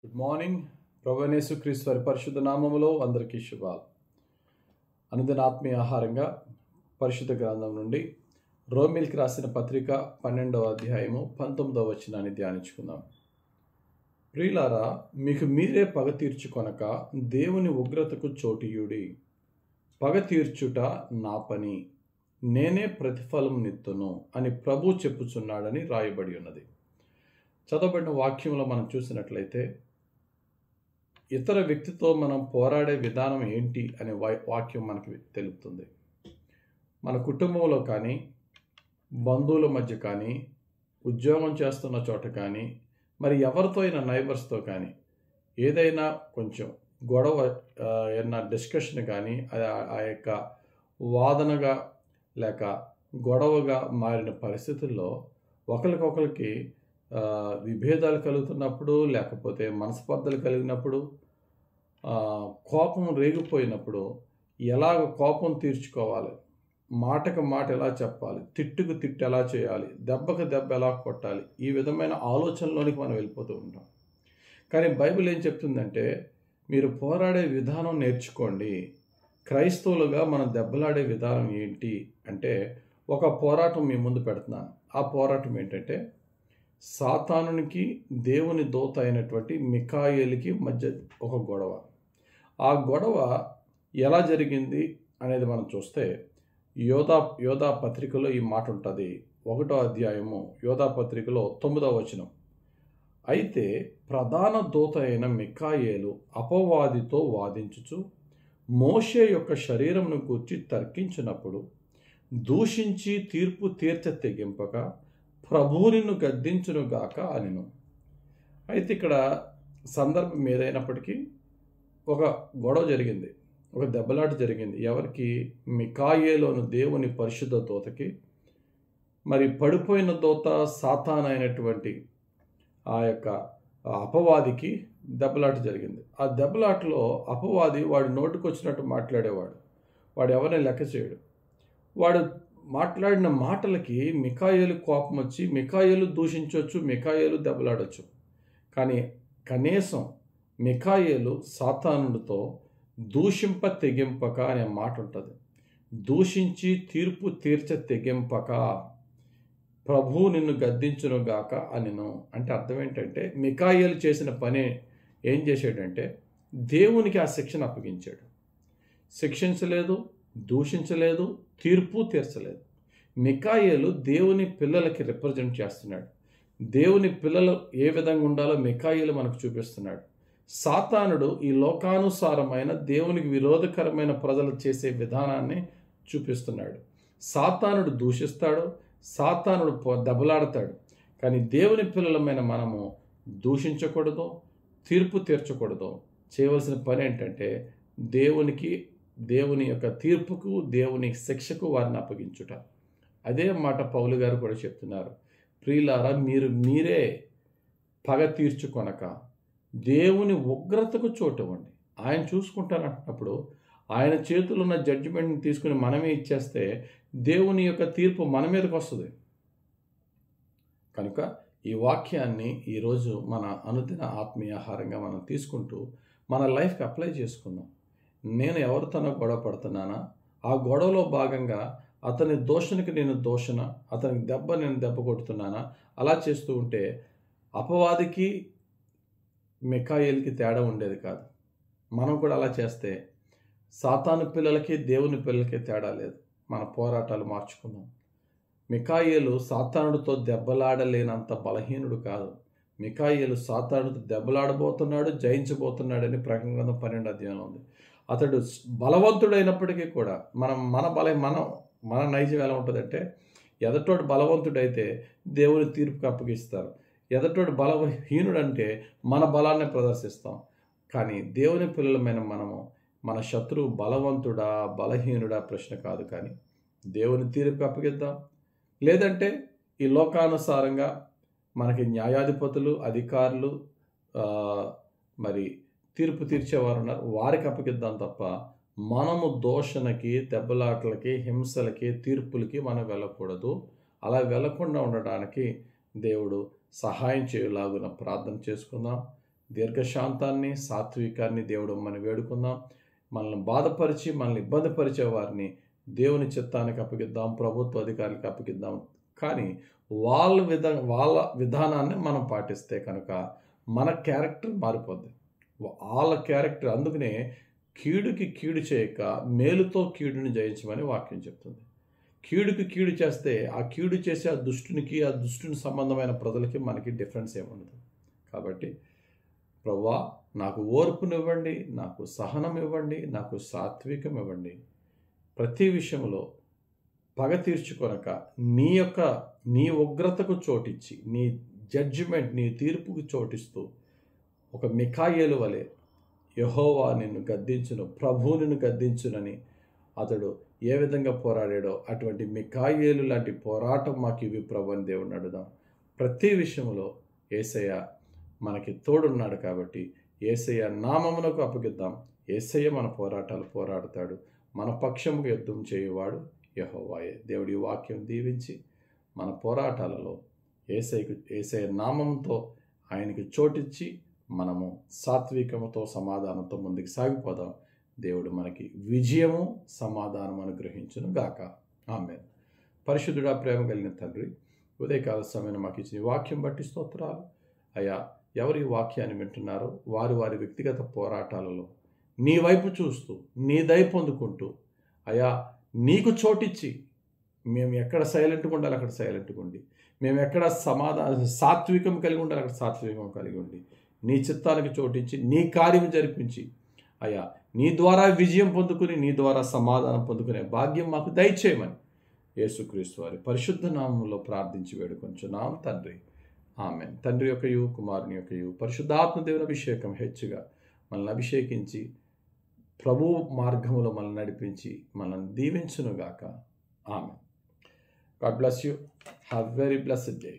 Good morning. ప్రభువైన యేసుక్రీస్తు వారి పరిశుద్ధ నామములో అందరికీ శుభాలు. అనుదిన ఆత్మీయ ఆహారంగా పరిశుద్ధ గ్రంథం నుండి రోమీయులకు రాసిన పత్రిక 12వ అధ్యాయము 19వ వచనాన్ని ధ్యానించుకుందాం. ప్రియులారా, మీకు మీరే పగ తీర్చుకొనక దేవుని ఉగ్రతకు చోటియుడి. పగ తీర్చుట నా పని, నేనే ప్రతిఫలం నిత్తును అని ప్రభు చెప్పుచున్నాడని రాయబడి ఉన్నది. చదవబడిన వాక్యంలో మనం చూసినట్లయితే ఇతర వ్యక్తితో మనం పోరాడే విధానం ఏంటి అనే వాక్యం మనకి తెలుపుతుంది. మన కుటుంబంలో కానీ, బంధువుల మధ్య కానీ, ఉద్యోగం చేస్తున్న చోట కానీ, మరి ఎవరితో అయినా నైబర్స్తో కానీ ఏదైనా కొంచెం గొడవ ఏదైనా డిస్కషన్ కానీ ఆ యొక్క వాదనగా లేక గొడవగా మారిన పరిస్థితుల్లో ఒకరికొకరికి విభేదాలు కలుగుతున్నప్పుడు, లేకపోతే మనస్పర్ధలు కలిగినప్పుడు, కోపం రేగిపోయినప్పుడు ఎలాగ కోపం తీర్చుకోవాలి, మాటకు మాట ఎలా చెప్పాలి, తిట్టుకు తిట్టు ఎలా చేయాలి, దెబ్బకు దెబ్బ ఎలా కొట్టాలి, ఈ విధమైన ఆలోచనలోనికి మనం వెళ్ళిపోతూ ఉంటాం. కానీ బైబిల్ ఏం చెప్తుందంటే, మీరు పోరాడే విధానం నేర్చుకోండి. క్రైస్తవులుగా మనం దెబ్బలాడే విధానం ఏంటి అంటే, ఒక పోరాటం మీ ముందు పెడుతున్నాను. ఆ పోరాటం ఏంటంటే, సాతానునికి దేవుని దూత అయినటువంటి మిఖాయేలుకి మధ్య ఒక గొడవ. ఆ గొడవ ఎలా జరిగింది అనేది మనం చూస్తే యోధా పత్రికలో ఈ మాట ఉంటుంది. 1వ అధ్యాయము యోధా పత్రికలో 9వ వచనం. అయితే ప్రధాన దూత అయిన మిఖాయేలు అపవాదితో వాదించుచు మోషే యొక్క శరీరమును గూర్చి తర్కించినప్పుడు దూషించి తీర్పు తీర్చ తెగింపక ప్రభువు నిన్ను గద్దించునుగాక అనెను. అయితే ఇక్కడ సందర్భం ఏదైనప్పటికీ ఒక గొడవ జరిగింది, ఒక దెబ్బలాట జరిగింది. ఎవరికి? మిఖాయేలు దేవుని పరిశుద్ధ దూతకి, మరి పడిపోయిన దూత సాతాను అయినటువంటి ఆ యొక్క అపవాదికి దెబ్బలాట జరిగింది. ఆ దెబ్బలాటలో అపవాది వాడు నోటికొచ్చినట్టు మాట్లాడేవాడు. వాడు ఎవరిని లెక్క చేయడు. వాడు మాట్లాడిన మాటలకి మిఖాయేలు కోపం వచ్చి మిఖాయేలు దూషించవచ్చు, మిఖాయేలు దెబ్బలాడచ్చు. కానీ కనీసం మిఖాయేలు సాతానుడితో దూషింప తెగింపక అనే మాట ఉంటుంది. దూషించి తీర్పు తీర్చ తెగింపక ప్రభువు నిన్ను గద్దించునుగాక అనెను. అంటే అర్థం ఏంటంటే, మిఖాయేలు చేసిన పని ఏం చేశాడంటే, దేవునికి ఆ శిక్షను అప్పగించాడు. శిక్షించలేదు, దూషించలేదు, తీర్పు తీర్చలేదు. మిఖాయేలు దేవుని పిల్లలకి రిప్రజెంట్ చేస్తున్నాడు. దేవుని పిల్లలు ఏ విధంగా ఉండాలో మిఖాయేలు మనకు చూపిస్తున్నాడు. సాతానుడు ఈ లోకానుసారమైన దేవునికి విరోధకరమైన ప్రజలు చేసే విధానాన్ని చూపిస్తున్నాడు. సాతానుడు దూషిస్తాడు, సాతానుడు దెబ్బలాడతాడు. కానీ దేవుని పిల్లలమైన మనము దూషించకూడదు, తీర్పు తీర్చకూడదు. చేయవలసిన పని ఏంటంటే, దేవుని యొక్క తీర్పుకు, దేవుని శిక్షకు వారిని అప్పగించుట. అదే మాట పౌలు గారు కూడా చెప్తున్నారు. ప్రియులారా, మీరే పగ తీర్చుకొనక దేవుని ఉగ్రతకు చోటివ్వండి. ఆయన చూసుకుంటానంటున్నప్పుడు ఆయన చేతులు ఉన్న జడ్జిమెంట్ని తీసుకుని మనమే ఇచ్చేస్తే దేవుని యొక్క తీర్పు మన మీదకి వస్తుంది. కనుక ఈ వాక్యాన్ని ఈరోజు మన అనుదిన ఆత్మీయ ఆహారంగా మనం తీసుకుంటూ మన లైఫ్కి అప్లై చేసుకుందాం. నేను ఎవరితోనో గొడవ పడుతున్నానా, ఆ గొడవలో భాగంగా అతని దోషణకి నేను దోషణ, అతనికి నేను దెబ్బ కొడుతున్నానా, అలా చేస్తూ ఉంటే అపవాదికి మిఖాయేలుకి తేడా ఉండేది కాదు. మనం కూడా అలా చేస్తే సాతాను పిల్లలకి దేవుని పిల్లలకి తేడా లేదు. మన పోరాటాలు మార్చుకుందాం. మిఖాయేలు సాతానుడితో దెబ్బలాడలేనంత బలహీనుడు కాదు. మిఖాయేలు సాతానుడితో దెబ్బలాడబోతున్నాడు, జయించబోతున్నాడని ప్రకటన గ్రంథం 12వ అధ్యాయంలో ఉంది. అతడు బలవంతుడైనప్పటికీ కూడా మన నైజం ఎలా ఉంటుందంటే, ఎదటోడు బలవంతుడైతే దేవుని తీర్పుకి అప్పగిస్తారు. ఎదటోడు బలహీనుడంటే మన బలాన్ని ప్రదర్శిస్తాం. కానీ దేవుని పిల్లలమైన మనము మన శత్రువు బలవంతుడా బలహీనుడా ప్రశ్న కాదు, కానీ దేవుని తీర్పుకి అప్పగిద్దాం. లేదంటే ఈ లోకానుసారంగా మనకి న్యాయాధిపతులు, అధికారులు, మరి తీర్పు తీర్చేవారు ఉన్నారు, వారికి అప్పగిద్దాం తప్ప మనము దోషణకి, దెబ్బలాటలకి, హింసలకి, తీర్పులకి మనం వెళ్ళకూడదు. అలా వెళ్లకుండా ఉండడానికి దేవుడు సహాయం చేయలాగున ప్రార్థన చేసుకుందాం. దీర్ఘశాంతాన్ని, సాత్వికాన్ని దేవుడు మనం వేడుకుందాం. మనల్ని బాధపరిచి, మనల్ని ఇబ్బందిపరిచే వారిని దేవుని చిత్తానికి అప్పగిద్దాం, ప్రభుత్వ అధికారులకు అప్పగిద్దాం. కానీ వాళ్ళ విధానాన్ని మనం పాటిస్తే కనుక మన క్యారెక్టర్ మారిపోద్ది. వాళ్ళ క్యారెక్టర్. అందుకనే కీడుకి కీడు చేయక మేలుతో కీడుని జయించమని వాక్యం చెప్తుంది. కీడుకి కీడు చేస్తే ఆ కీడు చేసే ఆ దుష్టుని సంబంధమైన ప్రజలకి మనకి డిఫరెన్స్ ఏముండదు. కాబట్టి ప్రభువా, నాకు ఓర్పునివ్వండి, నాకు సహనం ఇవ్వండి, నాకు సాత్వికం ఇవ్వండి. ప్రతి విషయంలో పగ తీర్చుకొనక నీ ఉగ్రతకు చోటిచ్చి, నీ జడ్జిమెంట్, నీ తీర్పుకు చోటిస్తూ ఒక మిఖాయేలు వలె యెహోవా నిన్ను గద్దించును, ప్రభువు నిన్ను గద్దించునని అతడు ఏ విధంగా పోరాడాడో అటువంటి మిఖాయేలు లాంటి పోరాటం మాకు ఇవి ప్రభు అని దేవుడిని అడుగుదాం. ప్రతి విషయంలో యేసయ్య మనకి తోడున్నాడు కాబట్టి యేసయ్య నామమునకు అప్పగిద్దాం. యేసయ్య మన పోరాటాలు పోరాడతాడు. మన పక్షముకు యుద్ధం చేయువాడు యెహోవాయే. దేవుడి వాక్యం దీవించి మన పోరాటాలలో యేసయ్య నామంతో ఆయనకి చోటిచ్చి మనము సాత్వికముతో సమాధానంతో ముందుకు సాగిపోదాం. దేవుడు మనకి విజయము సమాధానం అనుగ్రహించును గాక. ఆమేన్. పరిశుద్ధుడా, ప్రేమ కలిగిన తండ్రి, ఉదయకాల సమయం మాకు ఇచ్చిన వాక్యం బట్టి స్తోత్రాలు. అయ్యా, ఎవరు ఈ వాక్యాన్ని వింటున్నారో వారి వ్యక్తిగత పోరాటాలలో నీ వైపు చూస్తూ నీ దయ పొందుకుంటూ అయ్యా నీకు చోటిచ్చి, మేము ఎక్కడ సైలెంట్గా ఉండాలి అక్కడ సైలెంట్గా ఉండి, మేము ఎక్కడ సాత్వికం కలిగి ఉండాలి అక్కడ సాత్వికం కలిగి ఉండి, నీ చిత్తానికి చోటించి నీ కార్యం జరిపించి అయ్యా నీ ద్వారా విజయం పొందుకుని నీ ద్వారా సమాధానం పొందుకునే భాగ్యం మాకు దయచేయమని యేసుక్రీస్తు వారి పరిశుద్ధ నామంలో ప్రార్థించి వేడుకొంచున్నాం తండ్రి. ఆమేన్. తండ్రి యొక్కయు, కుమారుని యొక్కయు, పరిశుద్ధాత్మ దేవుని అభిషేకం హెచ్చుగా మనల్ని అభిషేకించి ప్రభు మార్గములో మనల్ని నడిపించి మనల్ని దీవించునుగాక. Amen. God bless you. Have very blessed day.